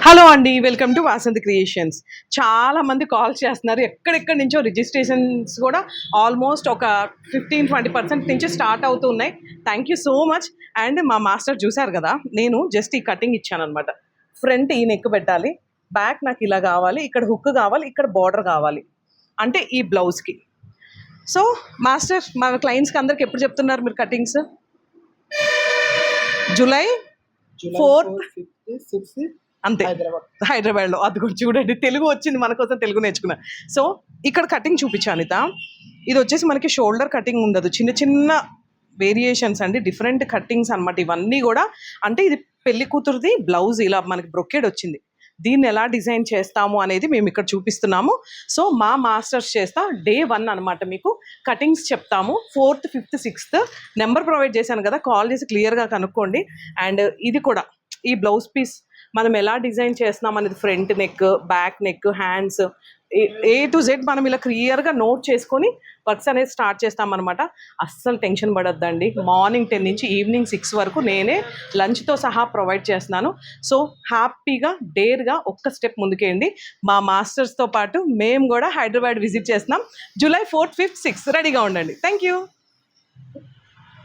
Hello అండి, welcome to Vasanthi creations. చాలా మంది కాల్ చేస్తున్నారు, ఎక్కడెక్కడి నుంచో రిజిస్ట్రేషన్స్ కూడా ఆల్మోస్ట్ ఒక 15-20% నుంచి స్టార్ట్ అవుతూ ఉన్నాయి. Thank you so much. And మా మాస్టర్ చూశారు కదా, నేను జస్ట్ ఈ కటింగ్ ఇచ్చాను అనమాట. ఫ్రంట్ ఈ నెక్ పెట్టాలి, బ్యాక్ నాకు ఇలా కావాలి, ఇక్కడ హుక్ కావాలి, ఇక్కడ బార్డర్ కావాలి, అంటే ఈ బ్లౌజ్కి. సో మాస్టర్ మా క్లయింట్స్కి అందరికి ఎప్పుడు చెప్తున్నారు మీరు cuttings? July 4th, 5th, 6th అంతే, హైదరాబాద్లో. అది కూడా చూడండి, తెలుగు వచ్చింది మన కోసం, తెలుగు నేర్చుకున్నా. సో ఇక్కడ కటింగ్ చూపించాను. ఇది వచ్చేసి మనకి షోల్డర్ కటింగ్ ఉండదు, చిన్న చిన్న వేరియేషన్స్ అండి, డిఫరెంట్ కటింగ్స్ అనమాట ఇవన్నీ కూడా. అంటే ఇది పెళ్లి కూతురుది బ్లౌజ్, ఇలా మనకి బ్రొకేడ్ వచ్చింది. దీన్ని ఎలా డిజైన్ చేస్తాము అనేది మేము ఇక్కడ చూపిస్తున్నాము. సో మా మాస్టర్స్ చేస్తా డే 1 అనమాట, మీకు కటింగ్స్ చెప్తాము. 4th, 5th, 6th number provide చేశాను కదా, కాల్ చేసి క్లియర్గా కనుక్కోండి. అండ్ ఇది కూడా ఈ బ్లౌజ్ పీస్ మనం ఎలా డిజైన్ చేస్తున్నాం అనేది, front neck, back neck, hands, A to Z మనం ఇలా క్లియర్గా నోట్ చేసుకొని వర్క్స్ అనేది స్టార్ట్ చేస్తామన్నమాట. అస్సలు టెన్షన్ పడొద్దండి. మార్నింగ్ 10 నుంచి ఈవినింగ్ 6 వరకు నేనే లంచ్తో సహా ప్రొవైడ్ చేస్తున్నాను. సో హ్యాపీగా డేర్గా ఒక్క స్టెప్ ముందుకేయండి. మా మాస్టర్స్తో పాటు మేము కూడా హైదరాబాద్ విజిట్ చేస్తున్నాం. జూలై 4th, 5th, 6th రెడీగా ఉండండి. Thank you.